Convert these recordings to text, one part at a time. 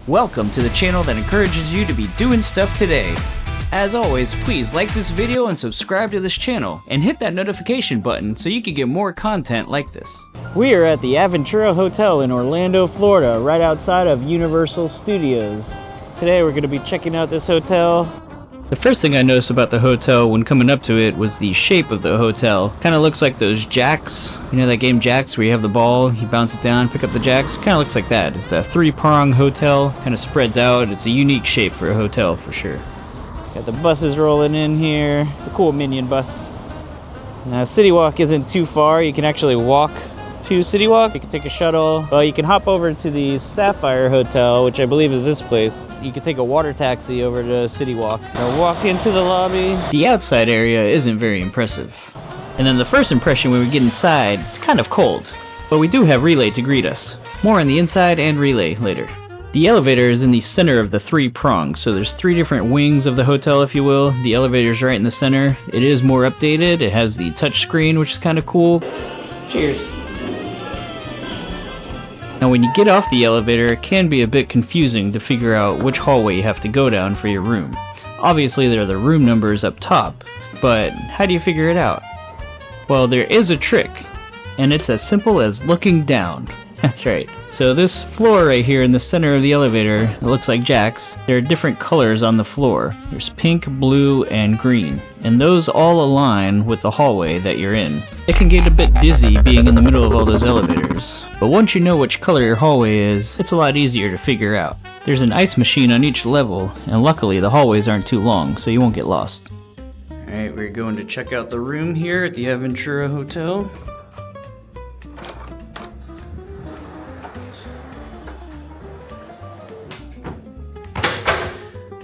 Welcome to the channel that encourages you to be doing stuff today. As always, please like this video and subscribe to this channel, and hit that notification button so you can get more content like this. We are at the Aventura Hotel in Orlando, Florida, right outside of Universal Studios. Today we're going to be checking out this hotel. The first thing I noticed about the hotel when coming up to it was the shape of the hotel. Kind of looks like those jacks. You know that game Jacks where you have the ball, you bounce it down, pick up the jacks? Kind of looks like that. It's a three-prong hotel, kind of spreads out. It's a unique shape for a hotel for sure. Got the buses rolling in here, the cool Minion bus. Now CityWalk isn't too far. You can actually walk to CityWalk. You can take a shuttle. Well, you can hop over to the Sapphire Hotel, which I believe is this place. You can take a water taxi over to CityWalk. Now walk into the lobby. The outside area isn't very impressive. And then the first impression when we get inside, it's kind of cold. But we do have Relay to greet us. More on the inside and Relay later. The elevator is in the center of the three prongs, so there's three different wings of the hotel, if you will. The elevator's right in the center. It is more updated. It has the touch screen, which is kind of cool. Cheers. Now when you get off the elevator, it can be a bit confusing to figure out which hallway you have to go down for your room. Obviously there are the room numbers up top, but how do you figure it out? Well, there is a trick, and it's as simple as looking down. That's right. So this floor right here in the center of the elevator, it looks like Jack's. There are different colors on the floor. There's pink, blue, and green. And those all align with the hallway that you're in. It can get a bit dizzy being in the middle of all those elevators. But once you know which color your hallway is, it's a lot easier to figure out. There's an ice machine on each level, and luckily the hallways aren't too long, so you won't get lost. Alright, we're going to check out the room here at the Aventura Hotel.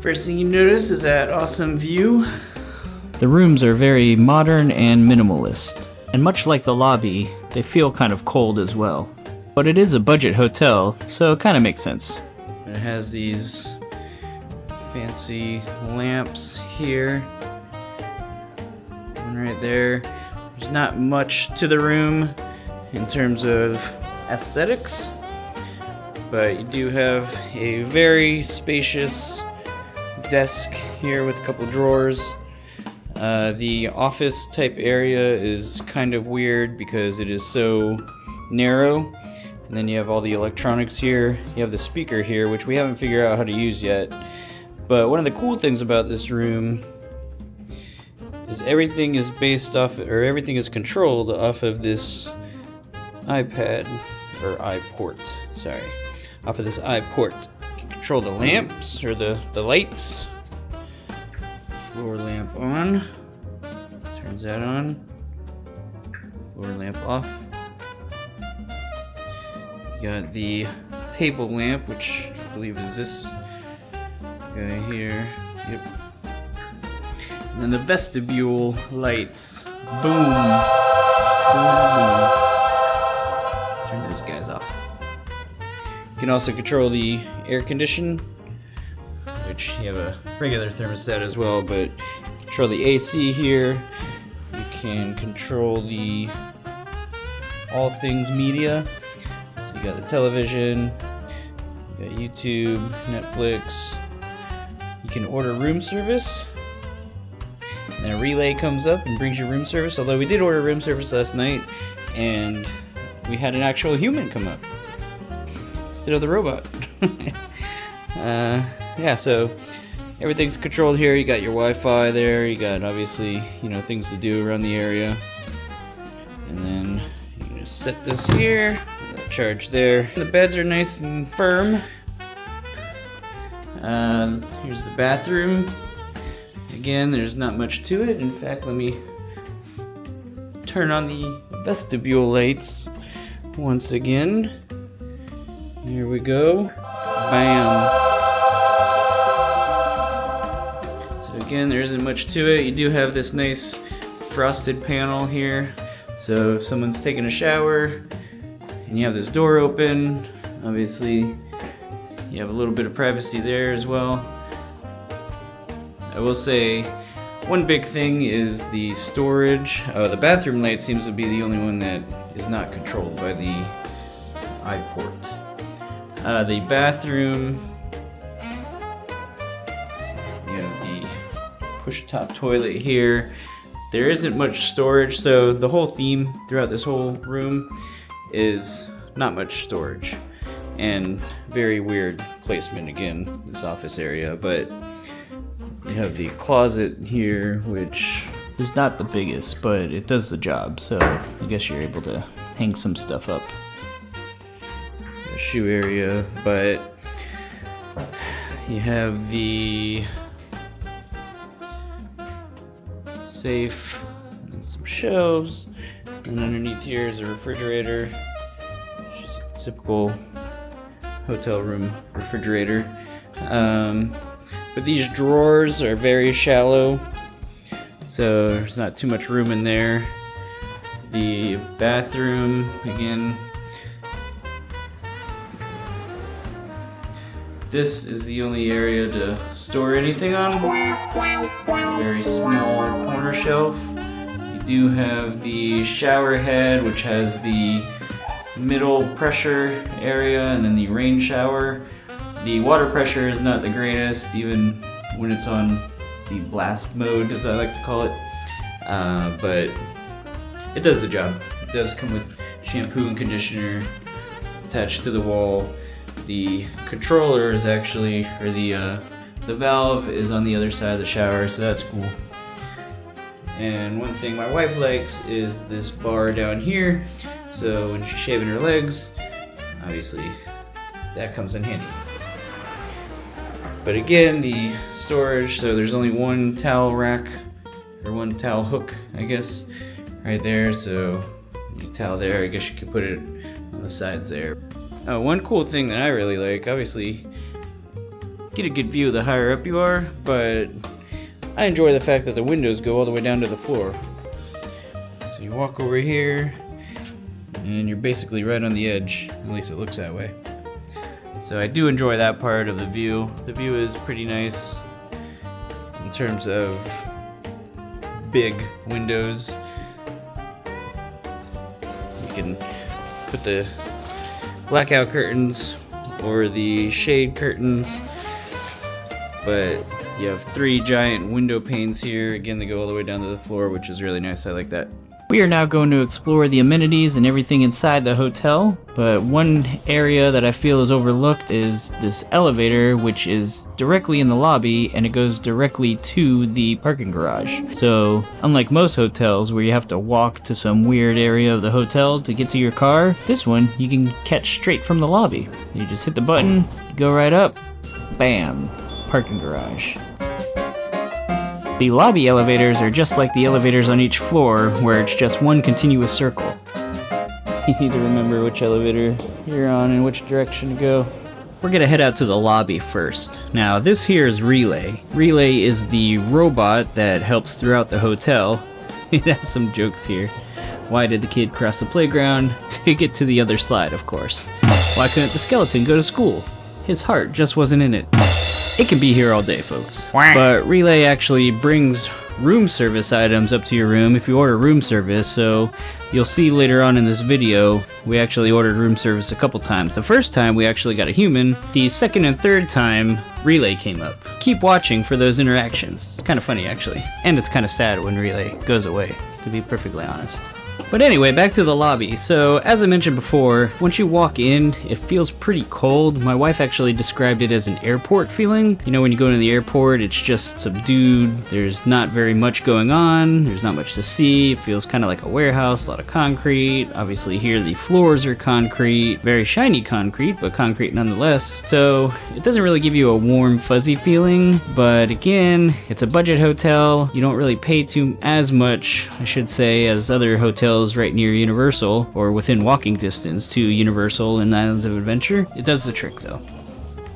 First thing you notice is that awesome view. The rooms are very modern and minimalist. And much like the lobby, they feel kind of cold as well. But it is a budget hotel, so it kind of makes sense. It has these fancy lamps here. One right there. There's not much to the room in terms of aesthetics, but you do have a very spacious desk here with a couple drawers. The office type area is kind of weird because it is so narrow, and then you have all the electronics here. You have the speaker here, which we haven't figured out how to use yet. But one of the cool things about this room is everything is based off, or everything is controlled off of this iPad, or iPort, sorry, off of this iPort. Control the lamps, or the lights. Floor lamp on. Turns that on. Floor lamp off. You got the table lamp, which I believe is this guy here. Yep. And then the vestibule lights. Boom. Boom, boom. Turn those guys off. You can also control the air condition, which you have a regular thermostat as well, but control the AC here. You can control the all things media. So you got the television, you got YouTube, Netflix. You can order room service. And then a relay comes up and brings you room service, although we did order room service last night, and we had an actual human come up instead of the robot. Yeah, so everything's controlled here. You got your Wi-Fi there. You got obviously, you know, things to do around the area. And then you can just set this here. Charge there. The beds are nice and firm. Here's the bathroom. Again, there's not much to it. In fact, let me turn on the vestibule lights once again. Here we go. Bam. So again, there isn't much to it. You do have this nice frosted panel here. So if someone's taking a shower and you have this door open, obviously you have a little bit of privacy there as well. I will say one big thing is the storage. The bathroom light seems to be the only one that is not controlled by the iPort. The bathroom push-top toilet here. There isn't much storage, so the whole theme throughout this whole room is not much storage. And very weird placement again, this office area, but you have the closet here, which is not the biggest, but it does the job, so I guess you're able to hang some stuff up. The shoe area, but you have the safe and some shelves, and underneath here is a refrigerator, which is a typical hotel room refrigerator. But these drawers are very shallow, so there's not too much room in there. The bathroom, again, this is the only area to store anything on. A very small corner shelf. You do have the shower head, which has the middle pressure area and then the rain shower. The water pressure is not the greatest, even when it's on the blast mode, as I like to call it, but it does the job. It does come with shampoo and conditioner attached to the wall. The controller is actually, or the valve is on the other side of the shower, so that's cool. And one thing my wife likes is this bar down here, so when she's shaving her legs, obviously that comes in handy. But again, the storage, so there's only one towel rack, or one towel hook, I guess, right there, so you towel there, I guess you could put it on the sides there. One cool thing that I really like, obviously, get a good view the higher up you are, but I enjoy the fact that the windows go all the way down to the floor. So you walk over here, and you're basically right on the edge, at least it looks that way. So I do enjoy that part of the view. The view is pretty nice in terms of big windows. You can put the blackout curtains or the shade curtains, but you have 3 giant window panes here. Again, they go all the way down to the floor, which is really nice. I like that. We are now going to explore the amenities and everything inside the hotel, but one area that I feel is overlooked is this elevator, which is directly in the lobby, and it goes directly to the parking garage. So, unlike most hotels where you have to walk to some weird area of the hotel to get to your car, this one you can catch straight from the lobby. You just hit the button, go right up, bam, parking garage. The lobby elevators are just like the elevators on each floor, where it's just one continuous circle. You need to remember which elevator you're on and which direction to go. We're gonna head out to the lobby first. Now, this here is Relay. Relay is the robot that helps throughout the hotel. It has some jokes here. Why did the kid cross the playground? To get to the other slide, of course. Why couldn't the skeleton go to school? His heart just wasn't in it. It can be here all day, folks. But Relay actually brings room service items up to your room if you order room service, so you'll see later on in this video, we actually ordered room service a couple times. The first time we actually got a human, the second and third time, Relay came up. Keep watching for those interactions. It's kind of funny, actually. And it's kind of sad when Relay goes away, to be perfectly honest. But anyway, back to the lobby. So, as I mentioned before, once you walk in, it feels pretty cold. My wife actually described it as an airport feeling. You know, when you go into the airport, it's just subdued. There's not very much going on. There's not much to see. It feels kind of like a warehouse, a lot of concrete. Obviously here the floors are concrete. Very shiny concrete, but concrete nonetheless. So, it doesn't really give you a warm, fuzzy feeling. But again, it's a budget hotel. You don't really pay as much, I should say, as other hotels right near Universal, or within walking distance to Universal and Islands of Adventure. It does the trick though.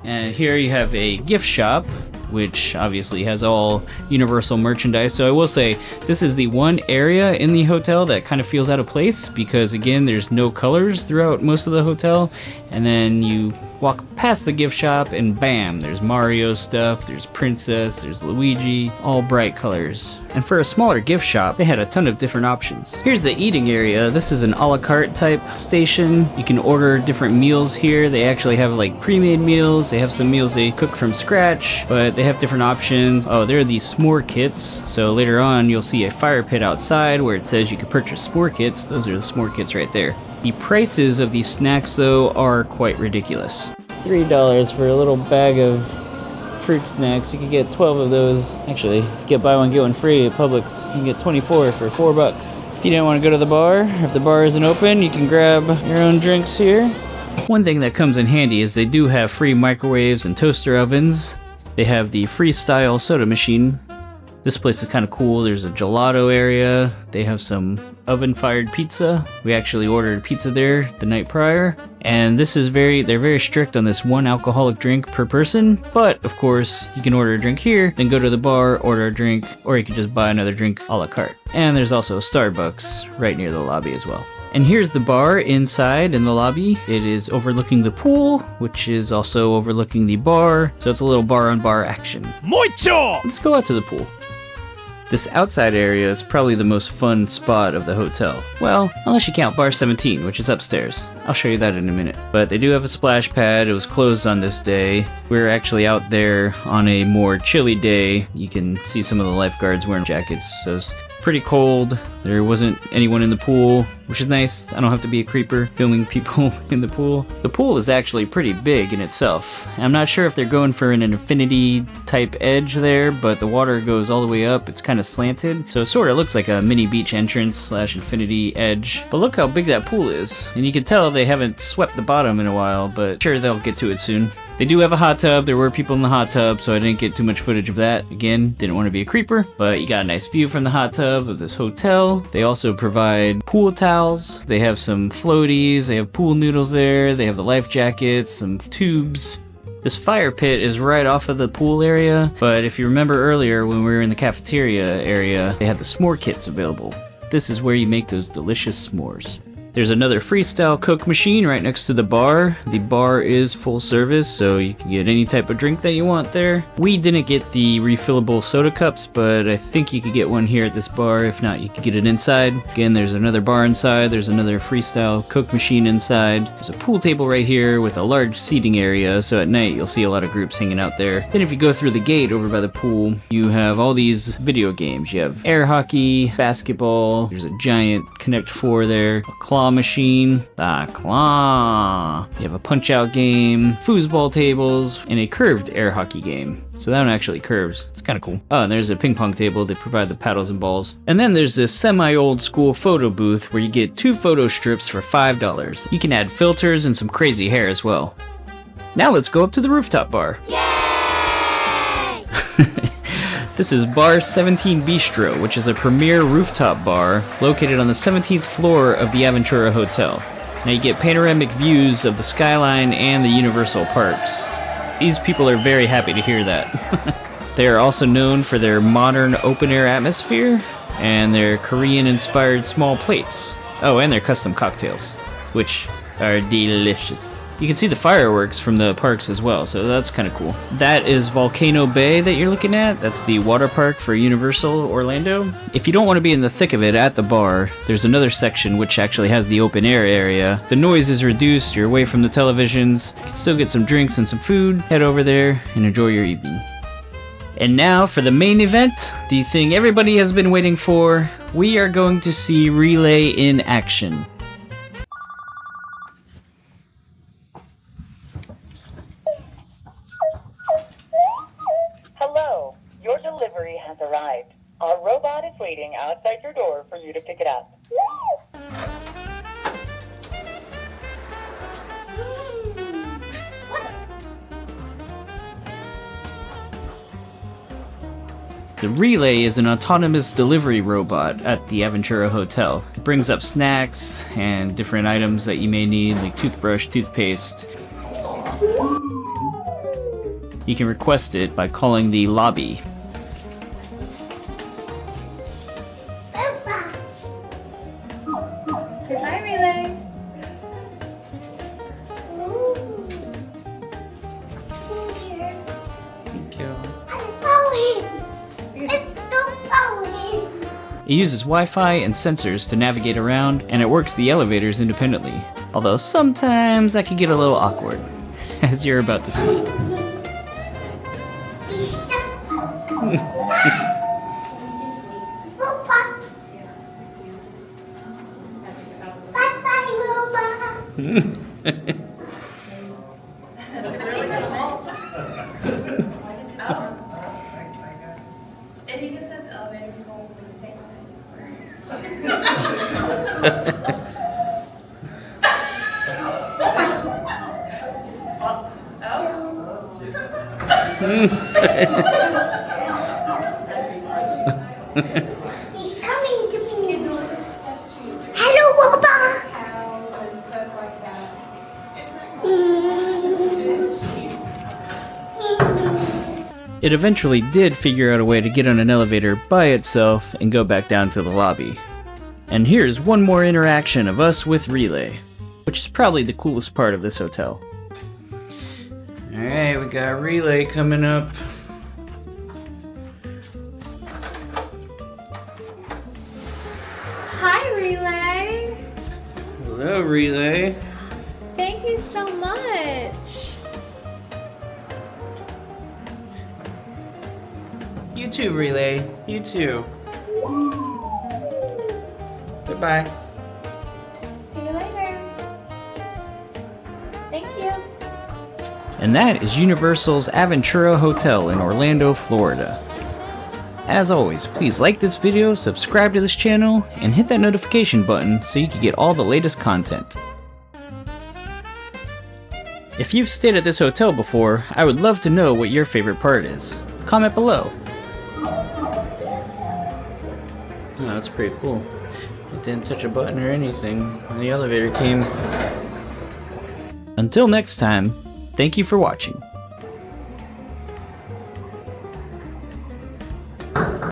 And here you have a gift shop, which obviously has all Universal merchandise. So I will say, this is the one area in the hotel that kind of feels out of place, because again, there's no colors throughout most of the hotel, and then you Walk past the gift shop and bam, there's Mario stuff, there's Princess, there's Luigi, all bright colors. And for a smaller gift shop, they had a ton of different options. Here's the eating area. This is an a la carte type station. You can order different meals here. They actually have like pre-made meals. They have some meals they cook from scratch, but they have different options. Oh, there are these s'more kits. So later on, you'll see a fire pit outside where it says you can purchase s'more kits. Those are the s'more kits right there. The prices of these snacks, though, are quite ridiculous. $3 for a little bag of fruit snacks. You can get 12 of those. Actually, if you get buy one, get one free at Publix, you can get 24 for $4. If you didn't want to go to the bar, if the bar isn't open, you can grab your own drinks here. One thing that comes in handy is they do have free microwaves and toaster ovens. They have the freestyle soda machine. This place is kind of cool. There's a gelato area. They have some oven-fired pizza. We actually ordered pizza there the night prior. And this is they're very strict on this one alcoholic drink per person. But, of course, you can order a drink here, then go to the bar, order a drink, or you can just buy another drink a la carte. And there's also a Starbucks right near the lobby as well. And here's the bar inside in the lobby. It is overlooking the pool, which is also overlooking the bar. So it's a little bar-on-bar action. Mucho! Let's go out to the pool. This outside area is probably the most fun spot of the hotel. Well, unless you count bar 17, which is upstairs. I'll show you that in a minute. But they do have a splash pad. It was closed on this day. We're actually out there on a more chilly day. You can see some of the lifeguards wearing jackets, so it's pretty cold. There wasn't anyone in the pool, which is nice. I don't have to be a creeper filming people in the pool. The pool is actually pretty big in itself. I'm not sure if they're going for an infinity type edge there, but the water goes all the way up. It's kind of slanted, so it sort of looks like a mini beach entrance slash infinity edge. But look how big that pool is. And you can tell they haven't swept the bottom in a while, but sure, they'll get to it soon. They do have a hot tub. There were people in the hot tub, so I didn't get too much footage of that. Again, didn't want to be a creeper, but you got a nice view from the hot tub of this hotel. They also provide pool towels. They have some floaties. They have pool noodles there. They have the life jackets, some tubes. This fire pit is right off of the pool area, but if you remember earlier when we were in the cafeteria area, they had the s'more kits available. This is where you make those delicious s'mores. There's another freestyle Coke machine right next to the bar. The bar is full service, so you can get any type of drink that you want there. We didn't get the refillable soda cups, but I think you could get one here at this bar. If not, you could get it inside. Again, there's another bar inside. There's another freestyle Coke machine inside. There's a pool table right here with a large seating area, so at night you'll see a lot of groups hanging out there. Then if you go through the gate over by the pool, you have all these video games. You have air hockey, basketball, there's a giant Connect 4 there, a claw machine, claw. You have a punch-out game, foosball tables, and a curved air hockey game. So that one actually curves. It's kind of cool. Oh, and there's a ping pong table. They provide the paddles and balls. And then there's this semi-old school photo booth where you get 2 photo strips for $5. You can add filters and some crazy hair as well. Now let's go up to the rooftop bar. Yay! This is Bar 17 Bistro, which is a premier rooftop bar located on the 17th floor of the Aventura Hotel. Now you get panoramic views of the skyline and the Universal parks. These people are very happy to hear that. They are also known for their modern open-air atmosphere and their Korean-inspired small plates. Oh, and their custom cocktails, which are delicious. You can see the fireworks from the parks as well, so that's kind of cool. That is Volcano Bay that you're looking at. That's the water park for Universal Orlando. If you don't want to be in the thick of it at the bar, there's another section which actually has the open air area. The noise is reduced, you're away from the televisions. You can still get some drinks and some food. Head over there and enjoy your evening. And now for the main event, the thing everybody has been waiting for. We are going to see Relay in action. Hello, your delivery has arrived. Our robot is waiting outside your door for you to pick it up. The Relay is an autonomous delivery robot at the Aventura Hotel. It brings up snacks and different items that you may need, like toothbrush, toothpaste. You can request it by calling the lobby. Goodbye, Relay. It uses Wi-Fi and sensors to navigate around, and it works the elevators independently. Although sometimes that can get a little awkward, as you're about to see. He's coming to me. Hello, Baba. It eventually did figure out a way to get on an elevator by itself and go back down to the lobby. And here's one more interaction of us with Relay, which is probably the coolest part of this hotel. Alright, we got Relay coming up. Hi, Relay. Hello, Relay. Thank you so much. You too, Relay. You too. Goodbye. See you later. Thank you. And that is Universal's Aventura Hotel in Orlando, Florida. As always, please like this video, subscribe to this channel, and hit that notification button so you can get all the latest content. If you've stayed at this hotel before, I would love to know what your favorite part is. Comment below. Oh, that's pretty cool. It didn't touch a button or anything when the elevator came. Until next time, thank you for watching.